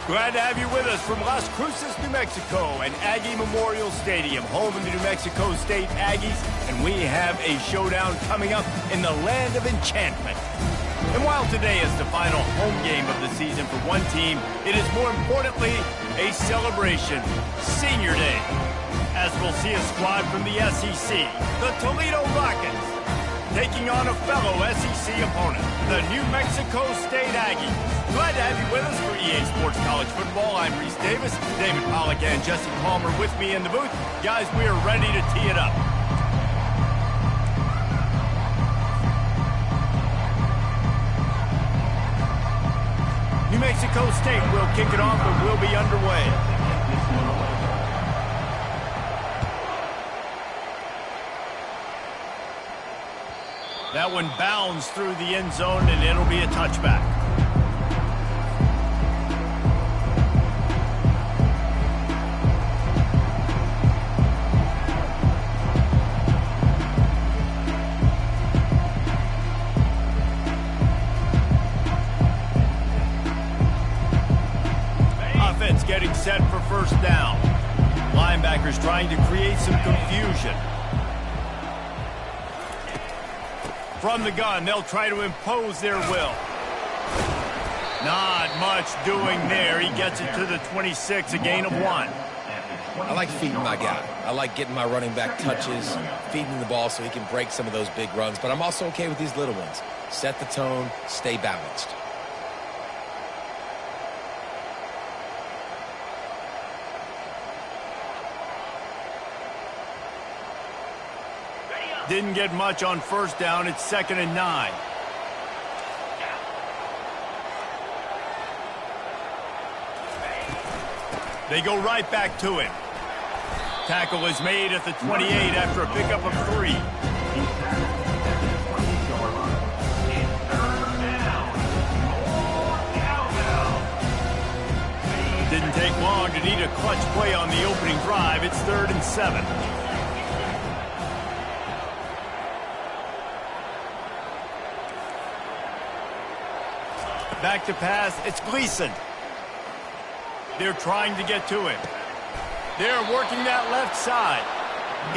Glad to have you with us from Las Cruces, New Mexico, and Aggie Memorial Stadium, home of the New Mexico State Aggies, and we have a showdown coming up in the land of enchantment. And while today is the final home game of the season for one team, it is more importantly a celebration, Senior Day, as we'll see a squad from the SEC, the Toledo Rockets, taking on a fellow SEC opponent, the New Mexico State Aggies. Glad to have you with us for EA Sports College Football. I'm Reese Davis, David Pollack and Jesse Palmer with me in the booth. Guys, we are ready to tee it up. New Mexico State will kick it off and we'll be underway. That one bounds through the end zone, and it'll be a touchback. Offense getting set for first down. Linebackers trying to create some confusion. From the gun, they'll try to impose their will. Not much doing there. He gets it to the 26, a gain of 1. I like feeding my guy. I like getting my running back touches, feeding the ball so he can break some of those big runs. But I'm also okay with these little ones. Set the tone, stay balanced. Didn't get much on first down. It's 2nd and 9. They go right back to him. Tackle is made at the 28 after a pickup of 3. Didn't take long to need a clutch play on the opening drive. It's 3rd and 7. Back to pass, it's Gleason. They're trying to get to him. They're working that left side.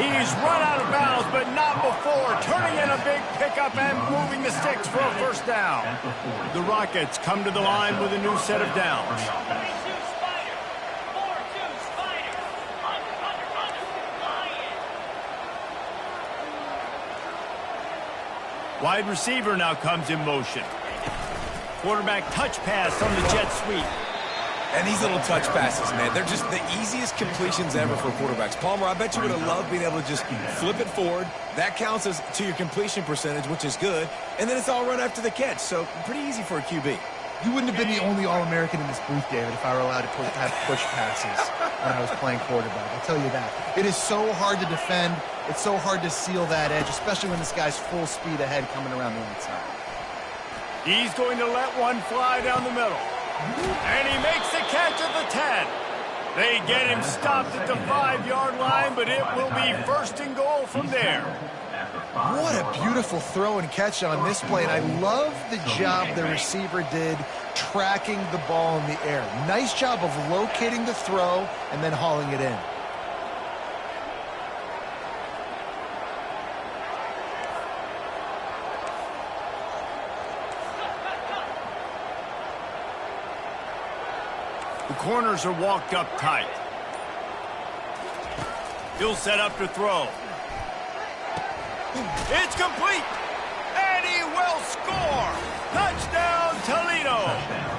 He's run out of bounds, but not before. Turning in a big pickup and moving the sticks for a first down. The Rockets come to the line with a new set of downs. Wide receiver now comes in motion. Quarterback touch pass on the jet sweep. And these little touch passes, man, they're just the easiest completions ever for quarterbacks. Palmer, I bet you would have loved being able to just flip it forward. That counts as to your completion percentage, which is good. And then it's all run after the catch, so pretty easy for a QB. You wouldn't have been the only All-American in this booth, David, if I were allowed to have push passes when I was playing quarterback. I'll tell you that. It is so hard to defend. It's so hard to seal that edge, especially when this guy's full speed ahead coming around the outside. He's going to let one fly down the middle. And he makes the catch at the 10. They get him stopped at the 5-yard line, but it will be 1st and goal from there. What a beautiful throw and catch on this play. And I love the job the receiver did tracking the ball in the air. Nice job of locating the throw and then hauling it in. The corners are walked up tight. He'll set up to throw. It's complete, and he will score. Touchdown, Toledo.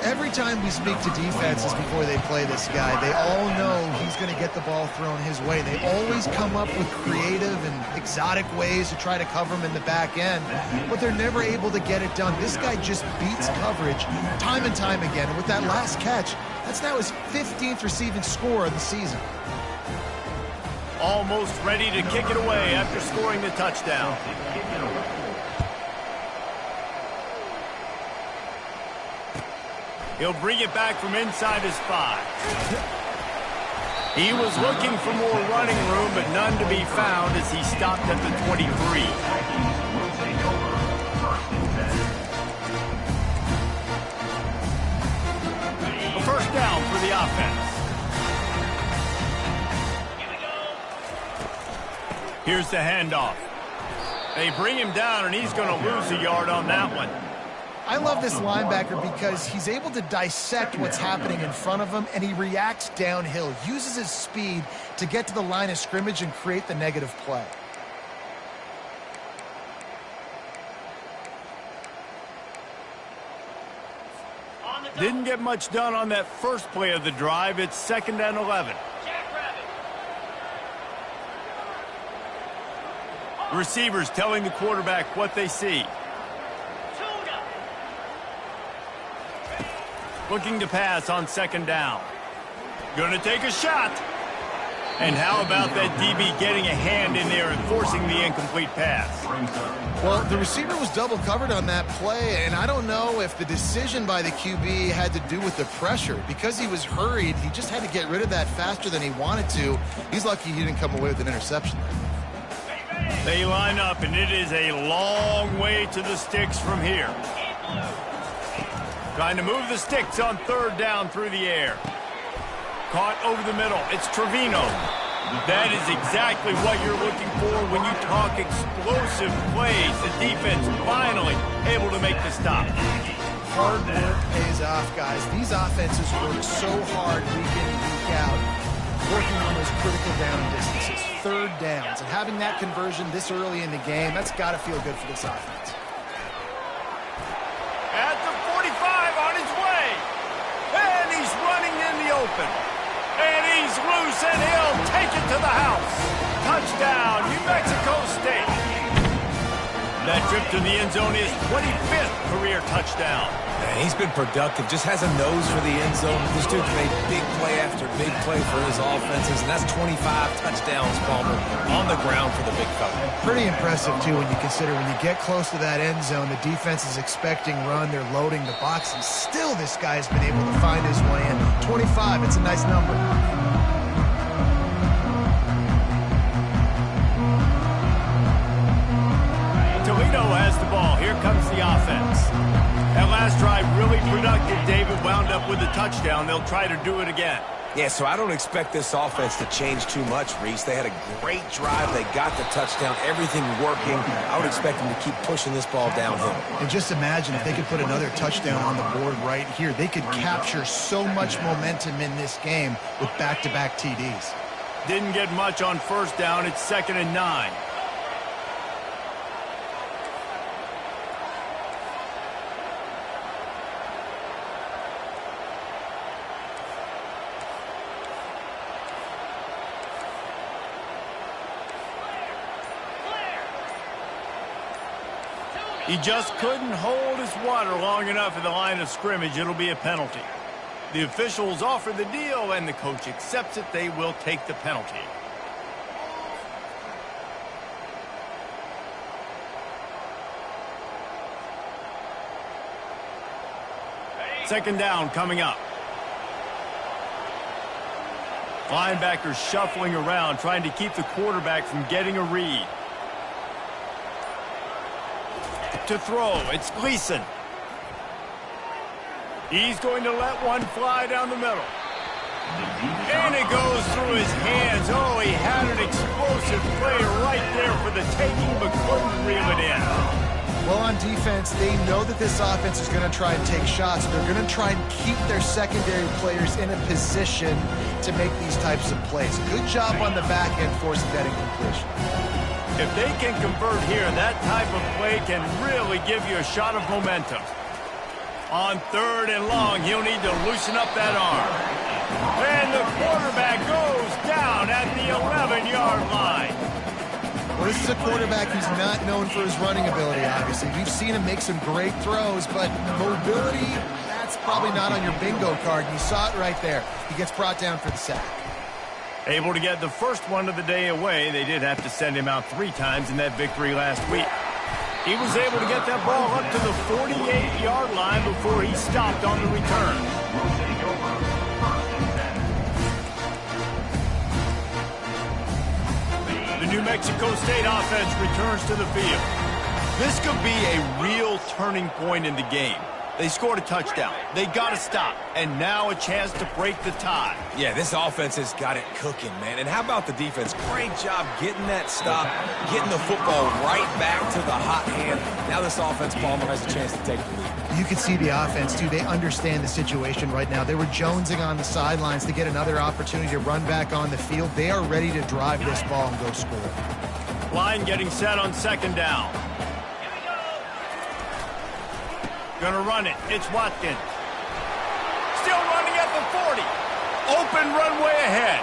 Every time we speak to defenses before they play this guy, they all know he's going to get the ball thrown his way. They always come up with creative and exotic ways to try to cover him in the back end, but they're never able to get it done. This guy just beats coverage time and time again. And with that last catch, that's now his 15th receiving score of the season. Almost ready to kick it away after scoring the touchdown. He'll bring it back from inside his 5. He was looking for more running room, but none to be found as he stopped at the 23. the offense. Here's the handoff. They bring him down, and he's going to lose a yard on that one. I love this linebacker because he's able to dissect what's happening in front of him, and he reacts downhill, uses his speed to get to the line of scrimmage and create the negative play. Didn't get much done on that first play of the drive. It's 2nd and 11. Receivers telling the quarterback what they see. Looking to pass on 2nd down. Gonna take a shot. And how about that DB getting a hand in there and forcing the incomplete pass? Well, the receiver was double covered on that play, and I don't know if the decision by the QB had to do with the pressure. Because he was hurried, he just had to get rid of that faster than he wanted to. He's lucky he didn't come away with an interception. They line up, and it is a long way to the sticks from here. Trying to move the sticks on 3rd down through the air. Caught over the middle. It's Trevino. That is exactly what you're looking for when you talk explosive plays. The defense finally able to make the stop. Hard work pays off, guys. These offenses work so hard week in and week out, working on those critical down distances, 3rd downs, and having that conversion this early in the game, that's got to feel good for this offense. At the 45 on his way. And he's running in the open. And he's loose, and he'll take it to the house. Touchdown, New Mexico State. That trip to the end zone is 25th career touchdown. Man, he's been productive, just has a nose for the end zone. This dude's made big play after big play for his offenses, and that's 25 touchdowns, Palmer, on the ground for the big fella. Pretty Pretty impressive, too, when you consider when you get close to that end zone, the defense is expecting run, they're loading the box, and still this guy's been able to find his way in. 25, it's a nice number. Toledo has the ball. Here comes the offense. That last drive really productive. David wound up with a touchdown. They'll try to do it again. Yeah, so I don't expect this offense to change too much, Reese. They had a great drive. They got the touchdown. Everything working. I would expect them to keep pushing this ball downhill. And just imagine if they could put another touchdown on the board right here. They could capture so much momentum in this game with back-to-back TDs. Didn't get much on 1st down. It's 2nd and 9. He just couldn't hold his water long enough in the line of scrimmage. It'll be a penalty. The officials offer the deal, and the coach accepts it. They will take the penalty. Second down coming up. Linebackers shuffling around, trying to keep the quarterback from getting a read. To throw, it's Gleason. He's going to let one fly down the middle. And it goes through his hands. Oh, he had an explosive play right there for the taking, but couldn't reel it in. Well, on defense, they know that this offense is going to try and take shots. They're going to try and keep their secondary players in a position to make these types of plays. Good job on the back end forcing that incompletion. If they can convert here, that type of play can really give you a shot of momentum. On 3rd and long, he'll need to loosen up that arm. And the quarterback goes down at the 11-yard line. Well, this is a quarterback who's not known for his running ability, obviously. We've seen him make some great throws, but mobility, that's probably not on your bingo card. You saw it right there. He gets brought down for the sack. Able to get the first one of the day away. They did have to send him out 3 times in that victory last week. He was able to get that ball up to the 48-yard line before he stopped on the return. The New Mexico State offense returns to the field. This could be a real turning point in the game. They scored a touchdown. They got to stop. And now a chance to break the tie. Yeah, this offense has got it cooking, man. And how about the defense? Great job getting that stop, getting the football right back to the hot hand. Now this offense, Palmer, has a chance to take the lead. You can see the offense, too. They understand the situation right now. They were jonesing on the sidelines to get another opportunity to run back on the field. They are ready to drive this ball and go score. Line getting set on second down. Gonna run it. It's Watkins. Still running at the 40. Open runway ahead.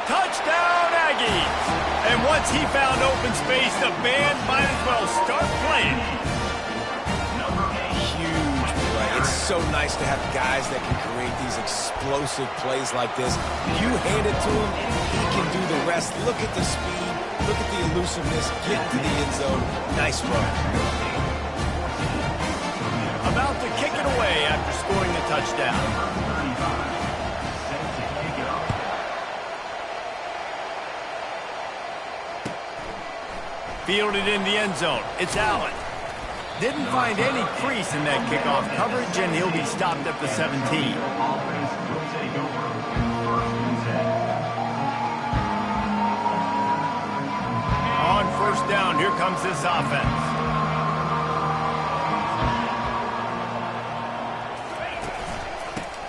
Touchdown, Aggies. And once he found open space, the band might as well start playing. Huge play. It's so nice to have guys that can create these explosive plays like this. You hand it to him, he can do the rest. Look at the speed. Look at the elusiveness. Get to the end zone. Nice run. About to kick it away after scoring the touchdown. Fielded in the end zone. It's Allen. Didn't find any crease in that kickoff coverage, and he'll be stopped at the 17. On first down, here comes this offense.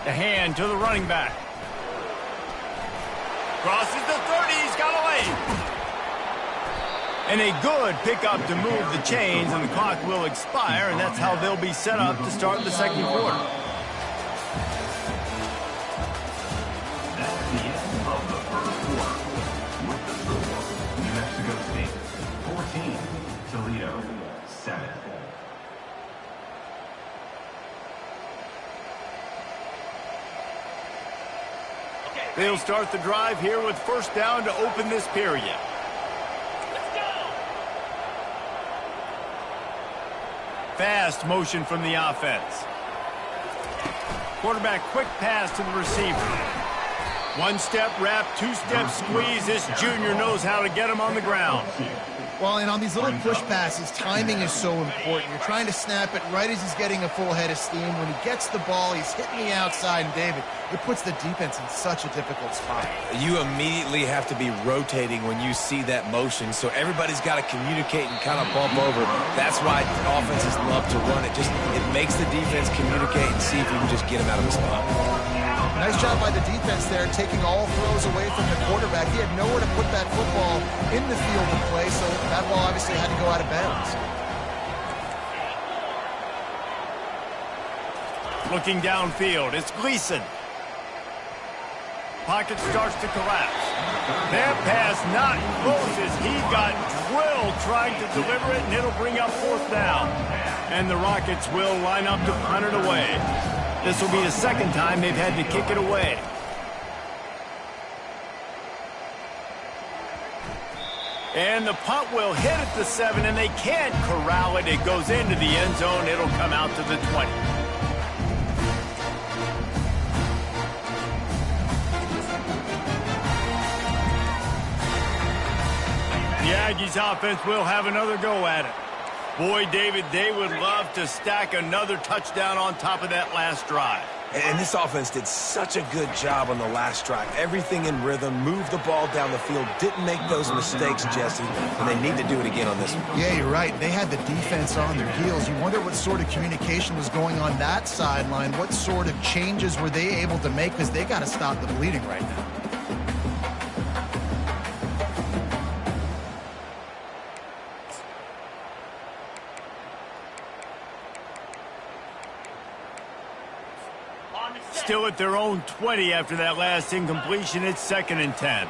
The hand to the running back. Crosses the 30. He's got away. And a good pickup to move the chains, and the clock will expire, and that's how they'll be set up to start the second quarter. That's the end of the first quarter. With the score, New Mexico State 14, Toledo 7. They'll start the drive here with first down to open this period. Fast motion from the offense. Quarterback quick pass to the receiver. One-step wrap, two-step squeeze. This junior knows how to get him on the ground. Well, and on these little push passes, timing is so important. You're trying to snap it right as he's getting a full head of steam. When he gets the ball, he's hitting the outside, and David, it puts the defense in such a difficult spot. You immediately have to be rotating when you see that motion, so everybody's got to communicate and kind of bump over. That's why offenses love to run it. It makes the defense communicate and see if you can just get him out of the spot. Nice job by the defense there, taking all throws away from the quarterback. He had nowhere to put that football in the field to play, so that ball obviously had to go out of bounds. Looking downfield, it's Gleason. Pocket starts to collapse. That pass not close as he got drilled trying to deliver it, and it'll bring up fourth down. And the Rockets will line up to punt it away. This will be the second time they've had to kick it away. And the punt will hit at the 7, and they can't corral it. It goes into the end zone. It'll come out to the 20. The Aggies offense will have another go at it. Boy, David, they would love to stack another touchdown on top of that last drive. And this offense did such a good job on the last drive. Everything in rhythm, moved the ball down the field, didn't make those mistakes, Jesse, and they need to do it again on this one. Yeah, you're right. They had the defense on their heels. You wonder what sort of communication was going on that sideline. What sort of changes were they able to make, because they got to stop the bleeding right now. Still at their own 20 after that last incompletion. It's 2nd and 10.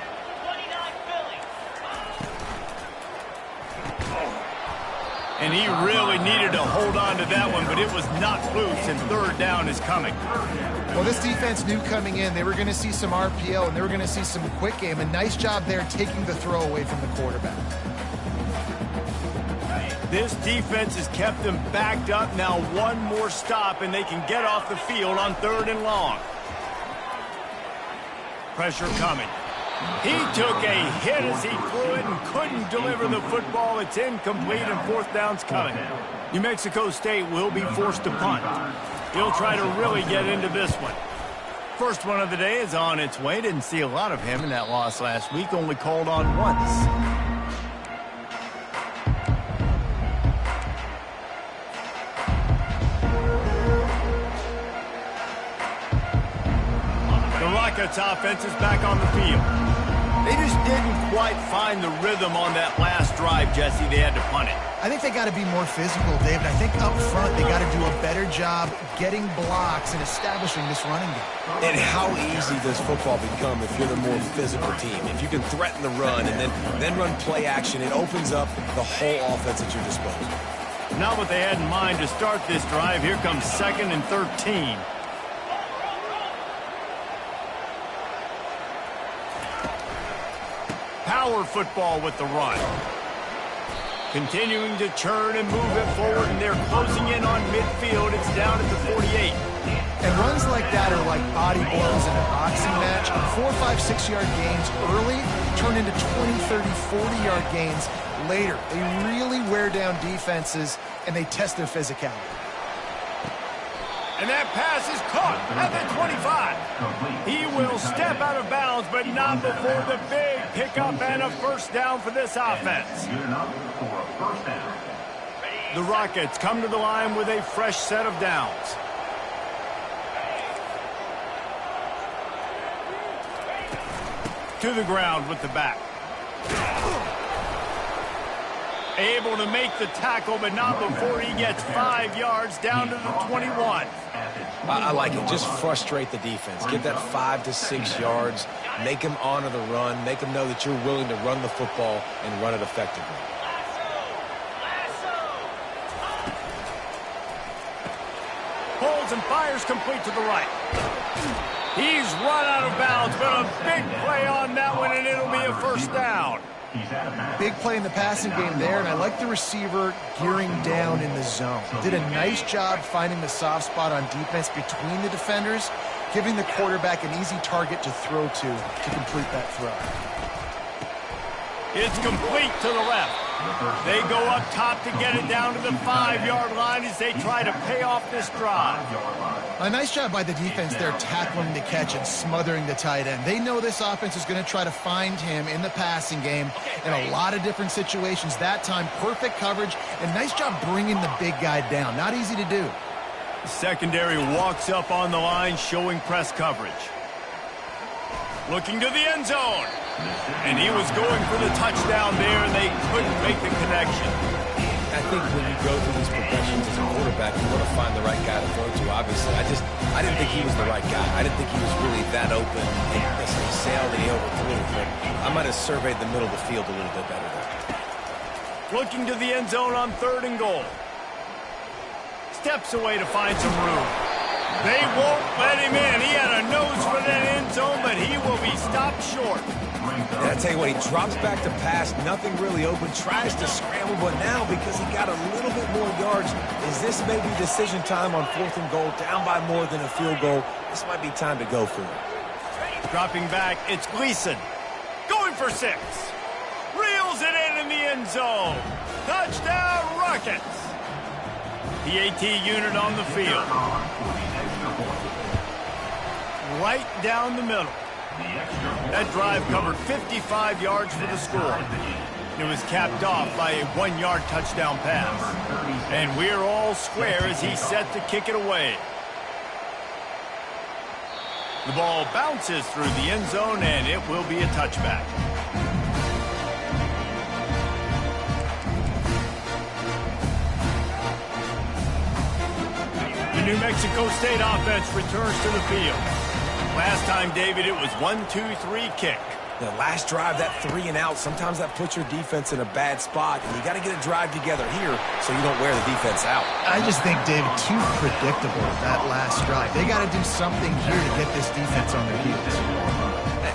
And he really needed to hold on to that one, but it was not loose, and third down is coming. Well, this defense knew coming in they were going to see some RPO, and they were going to see some quick game. A nice job there taking the throw away from the quarterback. This defense has kept them backed up. Now one more stop, and they can get off the field on 3rd and long. Pressure coming. He took a hit as he threw it and couldn't deliver the football. It's incomplete and fourth down's coming. New Mexico State will be forced to punt. He'll try to really get into this one. First one of the day is on its way. Didn't see a lot of him in that loss last week. Only called on once. The Rockets offense is back on the field. They just didn't quite find the rhythm on that last drive, Jesse. They had to punt it. I think they got to be more physical, David. I think up front they got to do a better job getting blocks and establishing this running game. And how easy does football become if you're the more physical team? If you can threaten the run and then run play action, it opens up the whole offense at your disposal. Not what they had in mind to start this drive. Here comes 2nd and 13. Power football with the run. Continuing to churn and move it forward, and they're closing in on midfield. It's down at the 48. And runs like that are like body blows in a boxing match. 4, 5, 6-yard gains early turn into 20, 30, 40-yard gains later. They really wear down defenses, and they test their physicality. And that pass is caught at the 25. He will step out of bounds, but not before the big pickup and a first down for this offense. The Rockets come to the line with a fresh set of downs. To the ground with the back. Able to make the tackle, but not before he gets 5 yards down to the 21. I like it. Just frustrate the defense. Get that 5 to 6 yards. Make them honor the run. Make them know that you're willing to run the football and run it effectively. Holds and fires complete to the right. He's run out of bounds, but a big play on that one, and it'll be a first down. Big play in the passing game there, and I like the receiver gearing down in the zone. Did a nice job finding the soft spot on defense between the defenders, giving the quarterback an easy target to throw to complete that throw. It's complete to the left. They go up top to get it down to the 5-yard line as they try to pay off this drive. A nice job by the defense there, tackling the catch and smothering the tight end. They know this offense is going to try to find him in the passing game in a lot of different situations. That time, perfect coverage, and nice job bringing the big guy down. Not easy to do. The secondary walks up on the line, showing press coverage. Looking to the end zone. And he was going for the touchdown there, and they couldn't make the connection. I think when you go through these progressions as a quarterback, you want to find the right guy to throw to, obviously. I didn't think he was the right guy. I didn't think he was really that open. He sailed and he overthrew, but I might have surveyed the middle of the field a little bit better there. Looking to the end zone on 3rd and goal. Steps away to find some room. They won't let him in. He had a nose for that end zone, but he will be stopped short. And I tell you what, he drops back to pass, nothing really open, tries to scramble, but now because he got a little bit more yards, is this maybe decision time on 4th and goal, down by more than a field goal? This might be time to go for it. Dropping back, it's Gleason. Going for 6. Reels it in the end zone. Touchdown, Rockets. The AT unit on the field. Right down the middle. That drive covered 55 yards for the score. It was capped off by a 1-yard touchdown pass. And we're all square as he's set to kick it away. The ball bounces through the end zone, and it will be a touchback. The New Mexico State offense returns to the field. Last time, David, it was 1-2-3 kick. The last drive, that 3 and out, sometimes that puts your defense in a bad spot, and you got to get a drive together here so you don't wear the defense out. I just think, David, too predictable that last drive. They got to do something here to get this defense on their heels.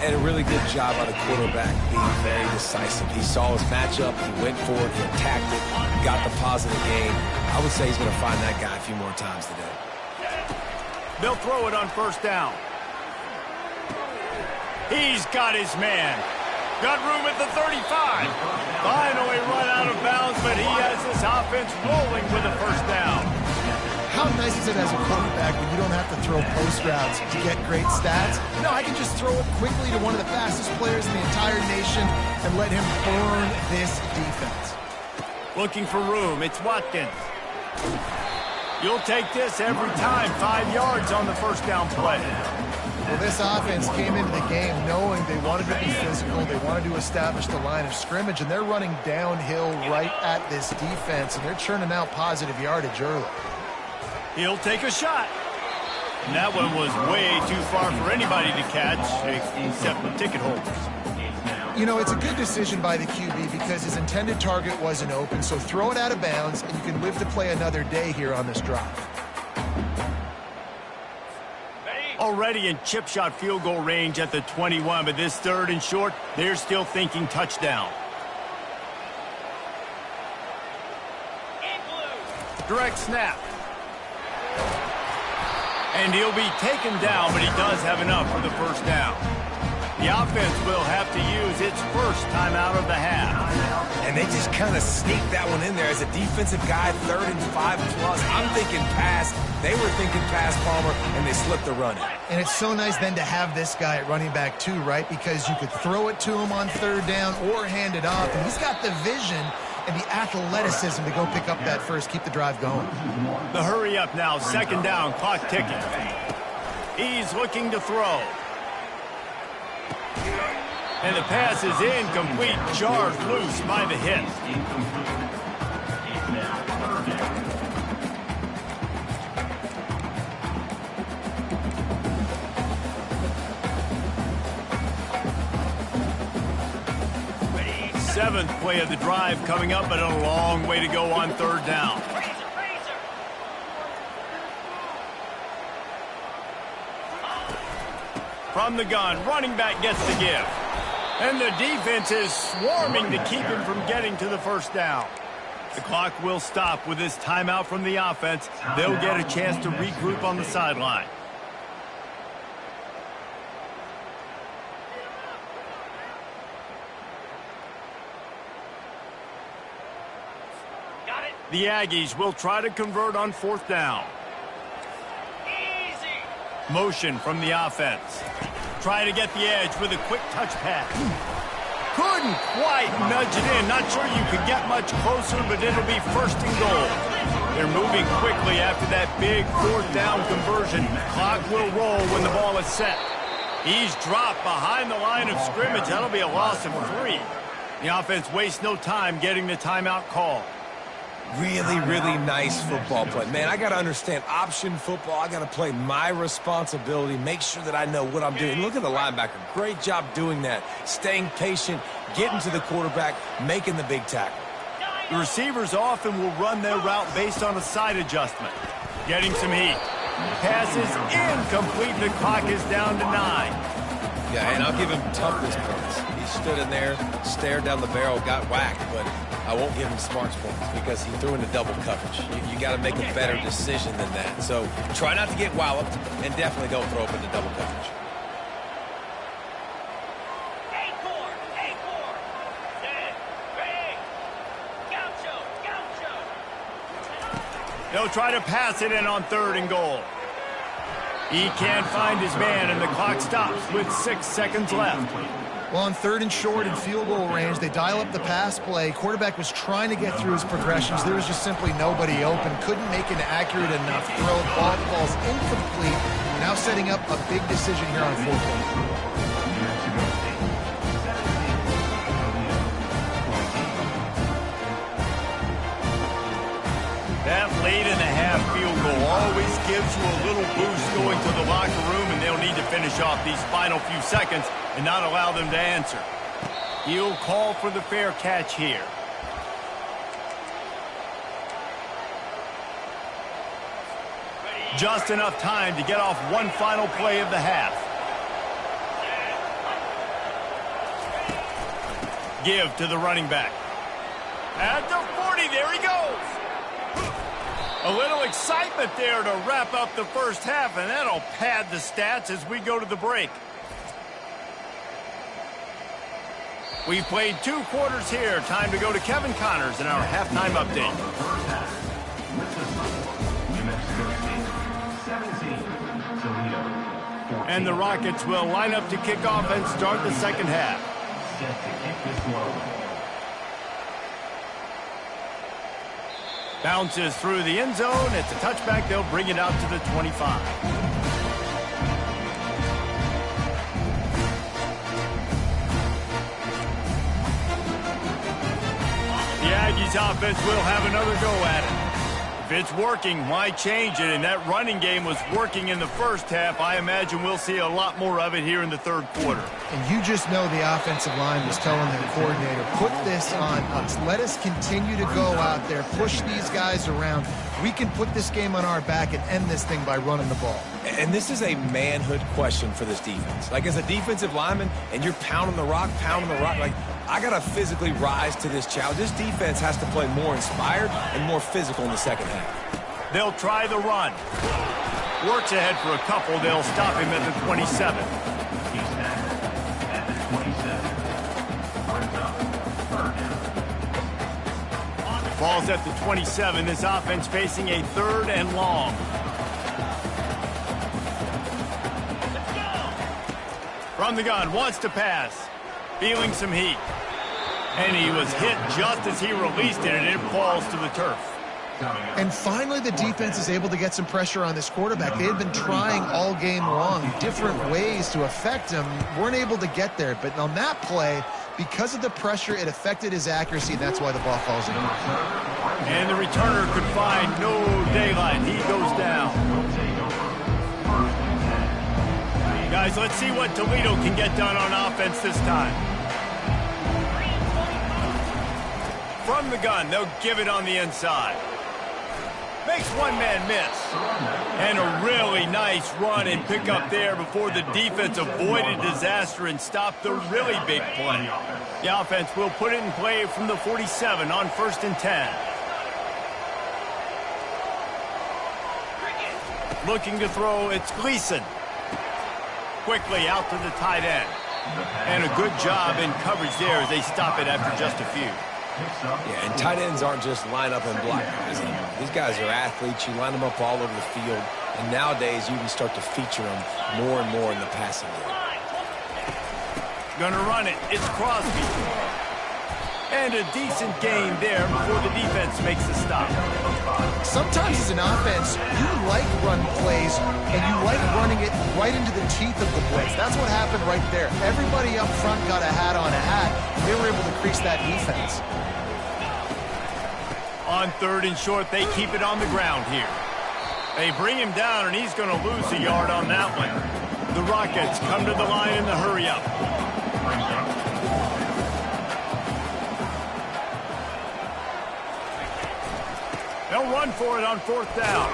And a really good job by the quarterback being very decisive. He saw his matchup, he went for it, he attacked it, got the positive gain. I would say he's going to find that guy a few more times today. They'll throw it on 1st down. He's got his man. Got room at the 35. Finally run out of bounds, but he has this offense rolling with a first down. How nice is it as a quarterback when you don't have to throw post routes to get great stats? No, I can just throw it quickly to one of the fastest players in the entire nation and let him burn this defense. Looking for room. It's Watkins. You'll take this every time. 5 yards on the first down play. Well, this offense came into the game knowing they wanted to be physical, they wanted to establish the line of scrimmage, and they're running downhill right at this defense, and they're churning out positive yardage early. He'll take a shot. And that one was way too far for anybody to catch, except the ticket holders. You know, it's a good decision by the QB because his intended target wasn't open, so throw it out of bounds, and you can live to play another day here on this drive. Already in chip shot field goal range at the 21, but this 3rd and short, they're still thinking touchdown. Direct snap. And he'll be taken down, but he does have enough for the first down. The offense will have to use its first timeout of the half. And they just kind of sneaked that one in there as a defensive guy, 3rd and 5+. I'm thinking pass. They were thinking pass, Palmer, and they slipped the run in. And it's so nice then to have this guy at running back too, right? Because you could throw it to him on 3rd down or hand it off. And he's got the vision and the athleticism to go pick up that first, keep the drive going. The hurry up now, 2nd down, clock ticking. He's looking to throw. And the pass is incomplete, jarred loose by the hit. Seventh play of the drive coming up, but a long way to go on 3rd down. From the gun, running back gets the give. And the defense is swarming to keep him from getting to the first down. The clock will stop with this timeout from the offense. They'll get a chance to regroup on the sideline. The Aggies will try to convert on 4th down. Easy. Motion from the offense. Try to get the edge with a quick touch pass. Couldn't quite nudge it in. Not sure you could get much closer, but it'll be 1st and goal. They're moving quickly after that big 4th down conversion. Clock will roll when the ball is set. He's dropped behind the line of scrimmage. That'll be a loss of 3. The offense wastes no time getting the timeout call. Really, really nice football play. Man, I got to understand option football. I got to play my responsibility, make sure that I know what I'm doing. Look at the linebacker. Great job doing that. Staying patient, getting to the quarterback, making the big tackle. The receivers often will run their route based on a side adjustment. Getting some heat. Pass is incomplete. The clock is down to 9. Yeah, and I'll give him toughness points. He stood in there, stared down the barrel, got whacked, but I won't give him smarts points because he threw into double coverage. You got to make a better decision than that. So try not to get walloped, and definitely don't throw up into double coverage. They'll try to pass it in on 3rd and goal. He can't find his man, and the clock stops with 6 seconds left. Well, on 3rd and short and field goal range, they dial up the pass play. Quarterback was trying to get through his progressions. There was just simply nobody open. Couldn't make an accurate enough throw. Ball falls incomplete. Now setting up a big decision here on 4th down. That late in the half field goal always gives you a little boost going to the locker room, and they'll need to finish off these final few seconds and not allow them to answer. He'll call for the fair catch here. Just enough time to get off one final play of the half. Give to the running back. At the 40, there he goes. A little excitement there to wrap up the first half, and that'll pad the stats as we go to the break. We've played 2 quarters here. Time to go to Kevin Connors in our halftime update. First half. With the score, New Mexico State 17, Toledo 14. And the Rockets will line up to kick off and start the second half. Set to kick this one. Bounces through the end zone. It's a touchback. They'll bring it out to the 25. The Aggies offense will have another go at it. If it's working, why change it? And that running game was working in the first half. I imagine we'll see a lot more of it here in the third quarter. And you just know the offensive line was telling their coordinator, put this on us. Let us continue to go out there, push these guys around. We can put this game on our back and end this thing by running the ball. And this is a manhood question for this defense. Like, as a defensive lineman, and you're pounding the rock, like, I got to physically rise to this challenge. This defense has to play more inspired and more physical in the second half. They'll try the run. Works ahead for a couple. They'll stop him at the 27. He's tackled at the 27. Brings up third down. Ball's at the 27. This offense facing a 3rd and long. From the gun, wants to pass. Feeling some heat. And he was hit just as he released it, and it falls to the turf. And finally, the defense is able to get some pressure on this quarterback. They had been trying all game long different ways to affect him. Weren't able to get there. But on that play, because of the pressure, it affected his accuracy, and that's why the ball falls in. And the returner could find no daylight. He goes down. Guys, let's see what Toledo can get done on offense this time. From the gun, they'll give it on the inside. Makes one man miss. And a really nice run and pick up there before the defense avoided disaster and stopped the really big play. The offense will put it in play from the 47 on 1st and 10. Looking to throw, it's Gleason. Quickly out to the tight end. And a good job in coverage there as they stop it after just a few. Yeah, and tight ends aren't just line up and block guys anymore. These guys are athletes. You line them up all over the field. And nowadays, you can start to feature them more and more in the passing game. Gonna run it. It's Crosby. And a decent gain there before the defense makes the stop. Sometimes as an offense, you like run plays, and you like running it right into the teeth of the blitz. That's what happened right there. Everybody up front got a hat on a hat. They were able to crease that defense. On 3rd and short, they keep it on the ground here. They bring him down, and he's going to lose a yard on that one. The Rockets come to the line in the hurry-up. They'll run for it on 4th down.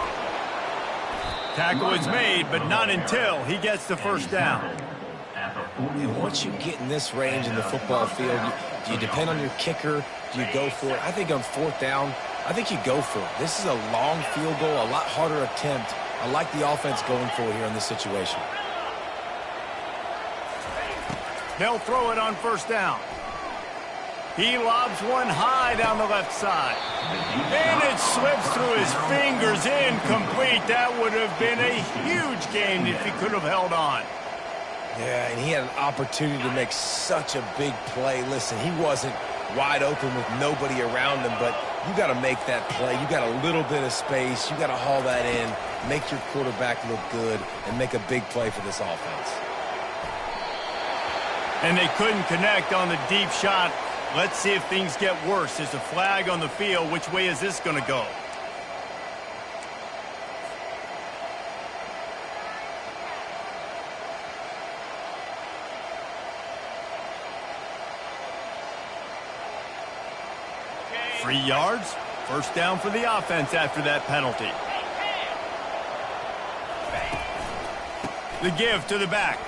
Tackle is made, but not until he gets the first down. And once you get in this range in the football field, do you depend on your kicker? Do you go for it? I think on 4th down, I think you go for it. This is a long field goal, a lot harder attempt. I like the offense going for it here in this situation. They'll throw it on 1st down. He lobs one high down the left side. And it slips through his fingers, incomplete. That would have been a huge gain if he could have held on. Yeah, and he had an opportunity to make such a big play. Listen, he wasn't wide open with nobody around him, but you got to make that play. You got a little bit of space. You got to haul that in, make your quarterback look good, and make a big play for this offense. And they couldn't connect on the deep shot. Let's see if things get worse. There's a flag on the field. Which way is this going to go? Okay. 3 yards. 1st down for the offense after that penalty. The give to the back.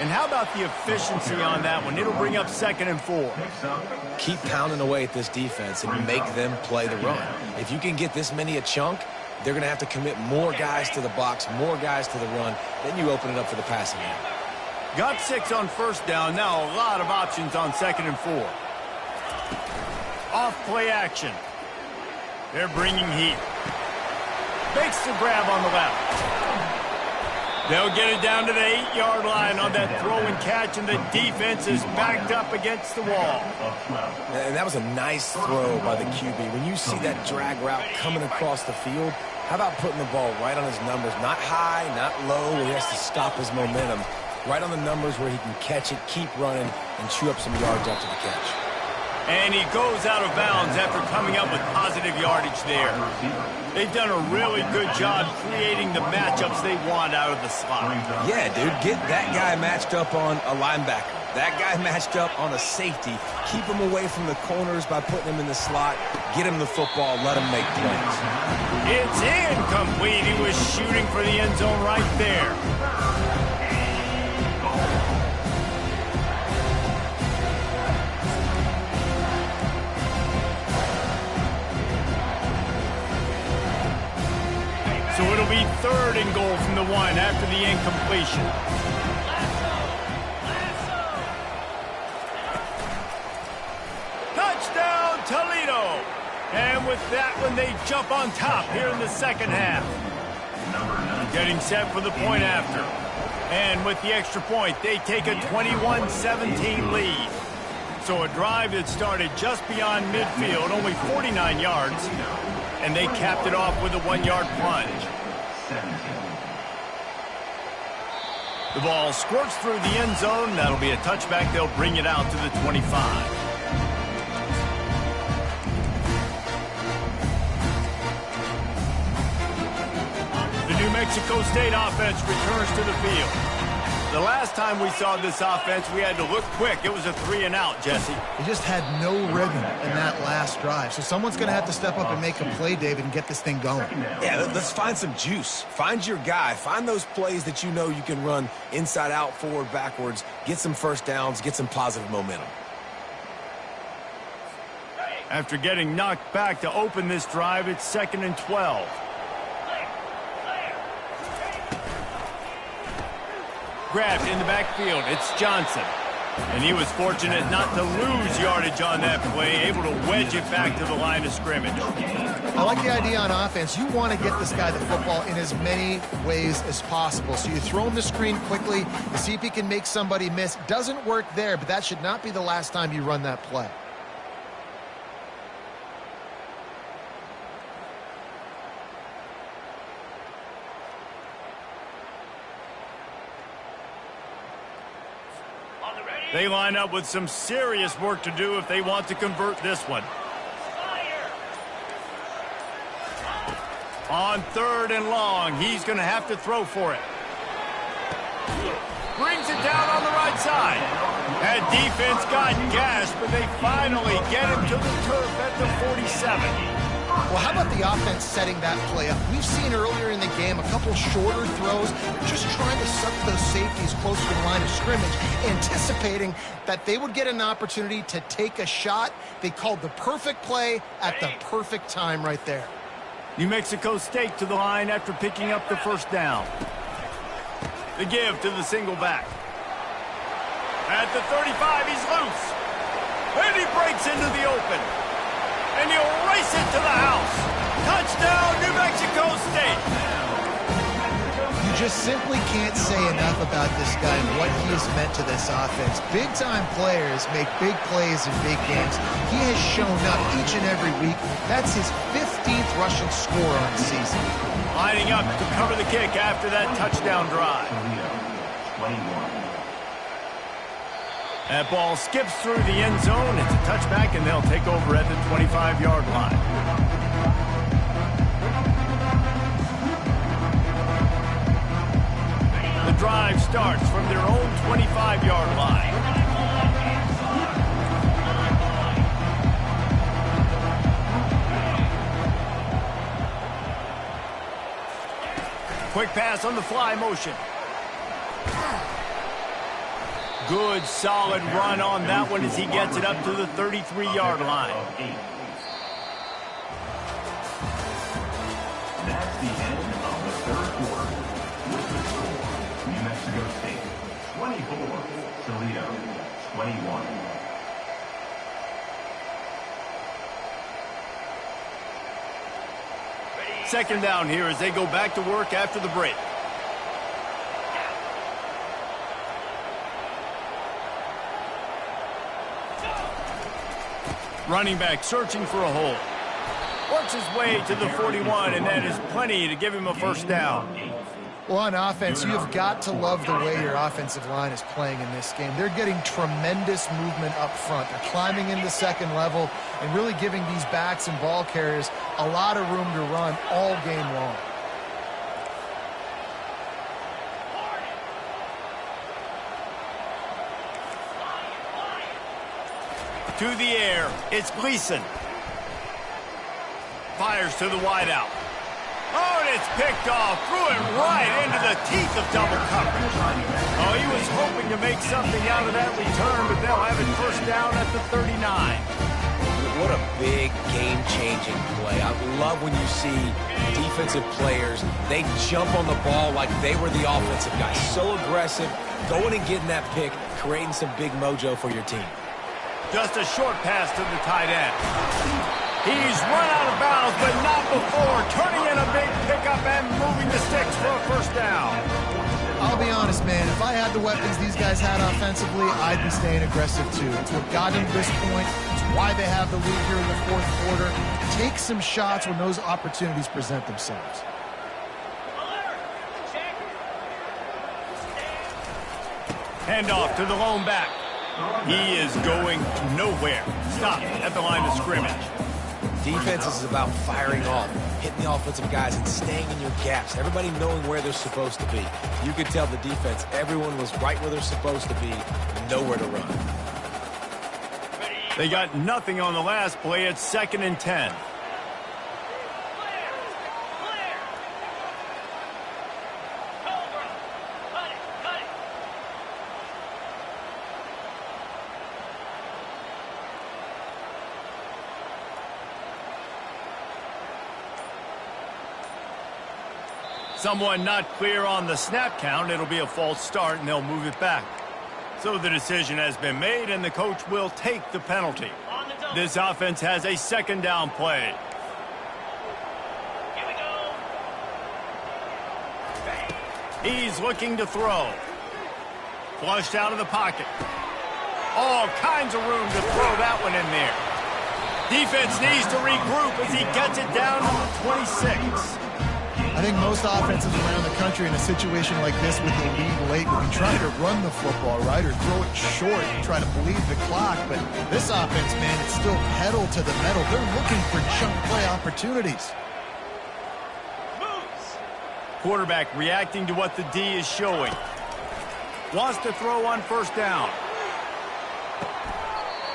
And how about the efficiency on that one? It'll bring up 2nd and 4. Keep pounding away at this defense and make them play the run. If you can get this many a chunk, they're going to have to commit more guys to the box, more guys to the run. Then you open it up for the passing game. Got 6 on first down. Now a lot of options on 2nd and 4. Off play action. They're bringing heat. Makes the grab on the left. They'll get it down to the 8-yard line on that throw and catch, and the defense is backed up against the wall. And that was a nice throw by the QB. When you see that drag route coming across the field, how about putting the ball right on his numbers? Not high, not low, where he has to stop his momentum. Right on the numbers where he can catch it, keep running, and chew up some yards after the catch. And he goes out of bounds after coming up with positive yardage there. They've done a really good job creating the matchups they want out of the slot. Yeah, dude, get that guy matched up on a linebacker. That guy matched up on a safety. Keep him away from the corners by putting him in the slot. Get him the football. Let him make plays. It's incomplete. He was shooting for the end zone right there. So it'll be 3rd and goal from the 1 after the incompletion. Touchdown, Toledo! And with that one, they jump on top here in the 2nd half. Getting set for the point after. And with the extra point, they take a 21-17 lead. So a drive that started just beyond midfield, only 49 yards. And they capped it off with a 1-yard plunge. The ball squirts through the end zone. That'll be a touchback. They'll bring it out to the 25. The New Mexico State offense returns to the field. The last time we saw this offense, we had to look quick. It was a 3-and-out, Jesse. They just had no rhythm in that last drive. So someone's going to have to step up and make a play, David, and get this thing going. Yeah, let's find some juice. Find your guy. Find those plays that you know you can run inside out, forward, backwards. Get some first downs. Get some positive momentum. After getting knocked back to open this drive, it's 2nd and 12. Grabbed in the backfield. It's Johnson. And he was fortunate not to lose yardage on that play, able to wedge it back to the line of scrimmage. I like the idea on offense. You want to get this guy the football in as many ways as possible. So you throw him the screen quickly to see if he can make somebody miss. Doesn't work there, but that should not be the last time you run that play. They line up with some serious work to do if they want to convert this one. On 3rd and long, he's going to have to throw for it. Brings it down on the right side. That defense got gashed, but they finally get him to the turf at the 47. Well, how about the offense setting that play up? We've seen earlier in the game a couple shorter throws. They're just trying to suck those safeties closer to the line of scrimmage, anticipating that they would get an opportunity to take a shot. They called the perfect play at the perfect time right there. New Mexico State to the line after picking up the first down. The give to the single back. At the 35, he's loose. And he breaks into the open. And he'll race it to the house. Touchdown, New Mexico State. You just simply can't say enough about this guy and what he has meant to this offense. Big-time players make big plays in big games. He has shown up each and every week. That's his 15th rushing score on the season. Lining up to cover the kick after that touchdown drive. That ball skips through the end zone. It's a touchback, and they'll take over at the 25-yard line. The drive starts from their own 25-yard line. Quick pass on the fly motion. Good, solid run on that one as he gets it up to the 33-yard line. That's the end of the third quarter. With the score, New Mexico State 24, Toledo, 21. Second down here as they go back to work after the break. Running back searching for a hole. Works his way to the 41, and that is plenty to give him a first down. Well, on offense, you've got to love the way your offensive line is playing in this game. They're getting tremendous movement up front. They're climbing into second level and really giving these backs and ball carriers a lot of room to run all game long. To the air, it's Gleason. Fires to the wideout. Oh, and it's picked off. Threw it right into the teeth of double coverage. Oh, he was hoping to make something out of that return, but they'll have it first down at the 39. What a big game-changing play. I love when you see defensive players, they jump on the ball like they were the offensive guys. So aggressive, going and getting that pick, creating some big mojo for your team. Just a short pass to the tight end. He's run out of bounds, but not before turning in a big pickup and moving the sticks for a first down. I'll be honest, man. If I had the weapons these guys had offensively, I'd be staying aggressive too. It's what got them to this point. It's why they have the lead here in the fourth quarter. Take some shots when those opportunities present themselves. Handoff to the lone back. He is going nowhere. Stop at the line of scrimmage. Defense is about firing off, hitting the offensive guys, and staying in your gaps. Everybody knowing where they're supposed to be. You could tell the defense, everyone was right where they're supposed to be, nowhere to run. They got nothing on the last play. It's 2nd and 10. Someone not clear on the snap count. It'll be a false start, and they'll move it back. So the decision has been made, and the coach will take the penalty. This offense has a second down play. Here we go. He's looking to throw. Flushed out of the pocket. All kinds of room to throw that one in there. Defense needs to regroup as he gets it down to the 26. I think most offenses around the country in a situation like this with the lead late would be trying to run the football, right, or throw it short and try to bleed the clock. But this offense, man, it's still pedal to the metal. They're looking for jump play opportunities. Moves. Quarterback reacting to what the D is showing. Wants to throw on first down.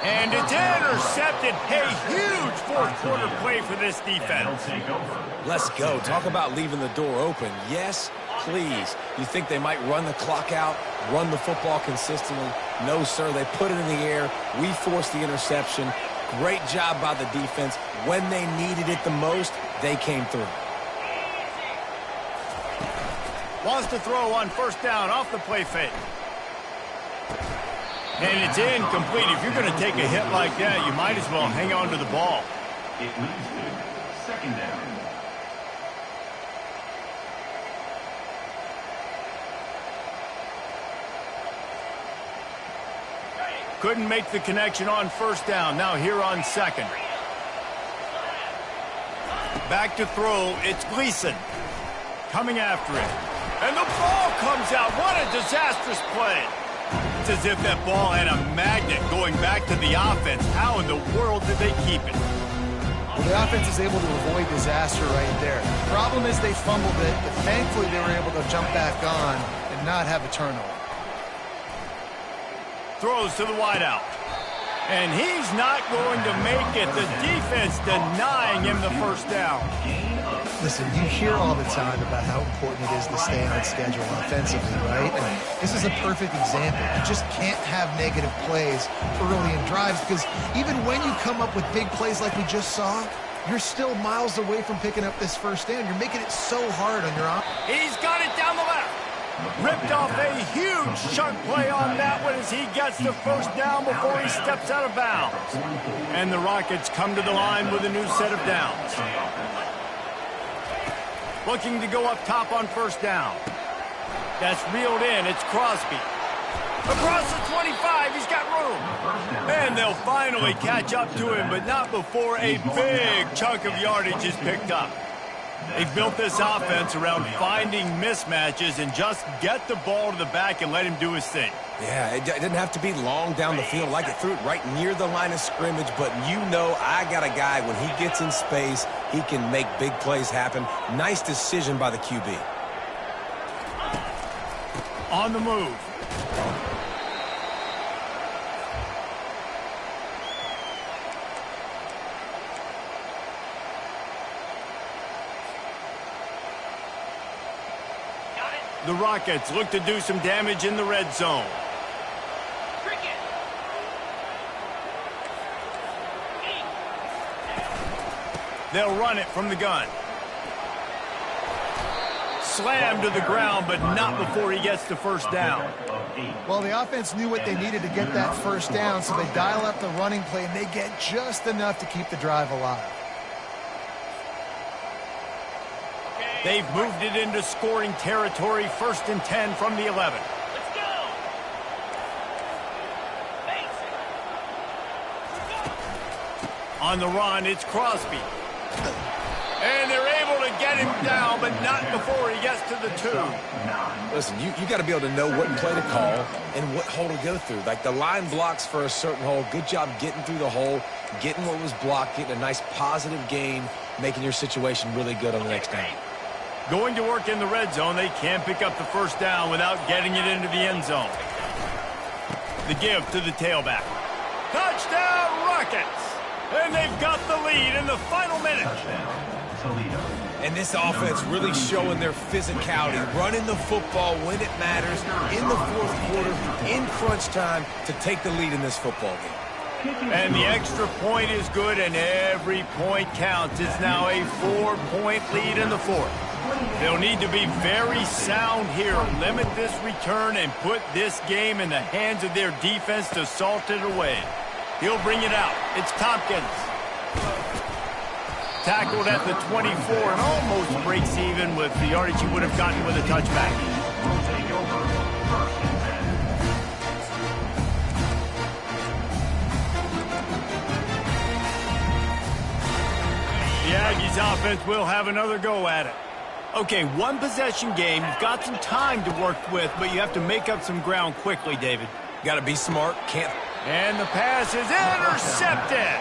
And it's intercepted. A huge fourth quarter play for this defense. Let's go. Talk about leaving the door open. Yes, please. You think they might run the clock out, run the football consistently? No, sir. They put it in the air. We forced the interception. Great job by the defense. When they needed it the most, they came through. Wants to throw on first down off the play fake. And it's incomplete. If you're going to take a hit like that, you might as well hang on to the ball. It leads to second down. Couldn't make the connection on first down. Now here on second. Back to throw. It's Gleason. Coming after it. And the ball comes out. What a disastrous play. It's as if that ball had a magnet going back to the offense. How in the world did they keep it? Well, the offense is able to avoid disaster right there. The problem is they fumbled it, but thankfully they were able to jump back on and not have a turnover. Throws to the wideout. And he's not going to make it. The defense denying him the first down. Listen, you hear all the time about how important it is to stay on schedule offensively, right? And this is a perfect example. You just can't have negative plays early in drives because even when you come up with big plays like we just saw, you're still miles away from picking up this first down. You're making it so hard on your offense. He's got it down the left. Ripped off a huge chunk play on that one as he gets the first down before he steps out of bounds. And the Rockets come to the line with a new set of downs. Looking to go up top on first down. That's reeled in. It's Crosby. Across the 25, he's got room. And they'll finally catch up to him, but not before a big chunk of yardage is picked up. They've built this offense around finding mismatches and just get the ball to the back and let him do his thing. Yeah, it didn't have to be long down the field. Like it threw it right near the line of scrimmage, but you know I got a guy, when he gets in space, he can make big plays happen. Nice decision by the QB. On the move. The Rockets look to do some damage in the red zone. They'll run it from the gun. Slammed to the ground, but not before he gets the first down. Well, the offense knew what they needed to get that first down, so they dial up the running play, and they get just enough to keep the drive alive. They've moved it into scoring territory, 1st and 10 from the 11. Let's go! On the run, it's Crosby. And they're able to get him down, but not before he gets to the 2. Listen, you got to be able to know what play to call and what hole to go through. Like the line blocks for a certain hole. Good job getting through the hole, getting what was blocked, getting a nice positive gain, making your situation really good on the next down. Going to work in the red zone, they can't pick up the first down without getting it into the end zone. The give to the tailback. Touchdown, Rockets! And they've got the lead in the final minute. And this offense really showing their physicality, running the football when it matters, in the 4th quarter, in crunch time, to take the lead in this football game. And the extra point is good, and every point counts. It's now a 4-point lead in the 4th. They'll need to be very sound here, limit this return, and put this game in the hands of their defense to salt it away. He'll bring it out. It's Tompkins. Tackled at the 24 and almost breaks even with the yardage he would have gotten with a touchback. The Aggies offense will have another go at it. Okay, 1 possession game. You've got some time to work with, but you have to make up some ground quickly, David. Got to be smart. Can't. And the pass is intercepted.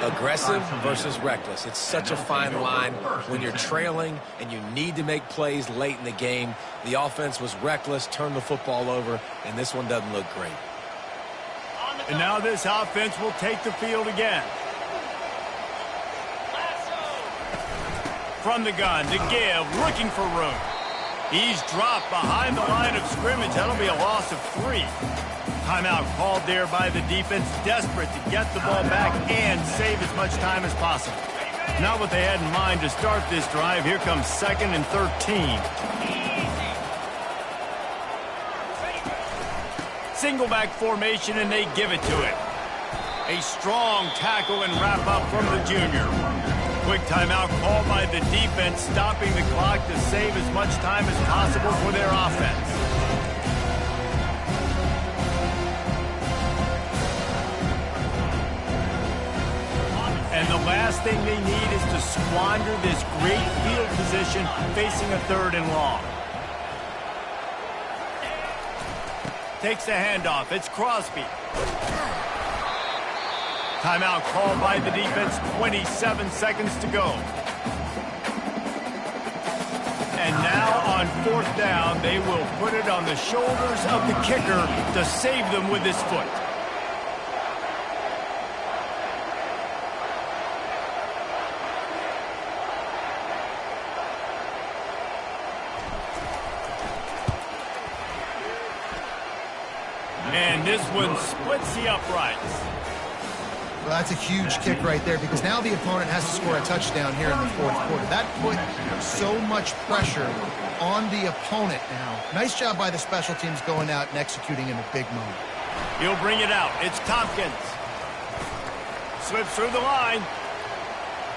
Aggressive versus reckless. It's such a fine line when you're trailing and you need to make plays late in the game. The offense was reckless, turned the football over, and this one doesn't look great. And now this offense will take the field again. From the gun to give, looking for room. He's dropped behind the line of scrimmage. That'll be a loss of 3. Timeout called there by the defense, desperate to get the ball back and save as much time as possible. Not what they had in mind to start this drive. Here comes 2nd and 13. Single back formation, and they give it to it. A strong tackle and wrap up from the junior. Quick timeout called by the defense, stopping the clock to save as much time as possible for their offense. And the last thing they need is to squander this great field position facing a 3rd and long. Takes the handoff. It's Crosby. Timeout called by the defense, 27 seconds to go. And now on 4th down, they will put it on the shoulders of the kicker to save them with his foot. And this one splits the uprights. Well, that's a huge kick right there because now the opponent has to score a touchdown here in the 4th quarter. That put so much pressure on the opponent now. Nice job by the special teams going out and executing in a big moment. He'll bring it out. It's Tompkins. Slips through the line.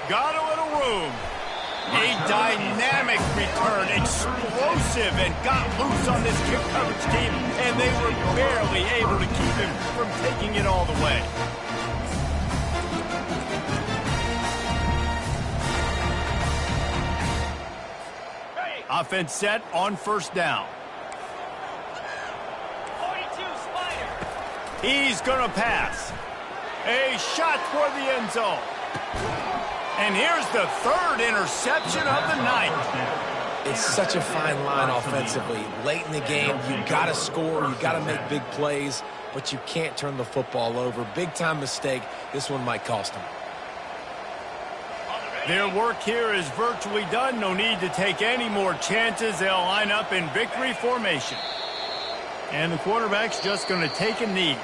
Got a little room. A dynamic return, explosive, and got loose on this kick coverage team, and they were barely able to keep him from taking it all the way. Offense set on first down. 42 Spider. He's going to pass. A shot toward the end zone. And here's the third interception of the night. It's such a fine line offensively. Late in the game, you got to score, you got to make big plays, but you can't turn the football over. Big-time mistake. This one might cost them. Their work here is virtually done. No need to take any more chances. They'll line up in victory formation. And the quarterback's just going to take a knee.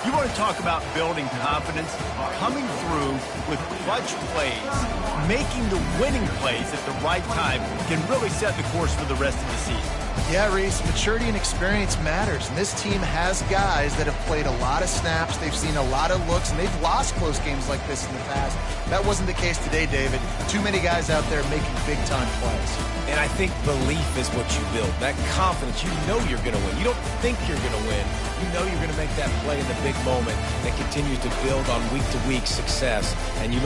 You want to talk about building confidence? Coming through with clutch plays, making the winning plays at the right time can really set the course for the rest of the season. Yeah, Reese, maturity and experience matters, and this team has guys that have played a lot of snaps, they've seen a lot of looks, and they've lost close games like this in the past. That wasn't the case today, David. Too many guys out there making big-time plays. And I think belief is what you build. That confidence, you know you're going to win. You don't think you're going to win. You know you're going to make that play in the big moment that continues to build on week-to-week success. And you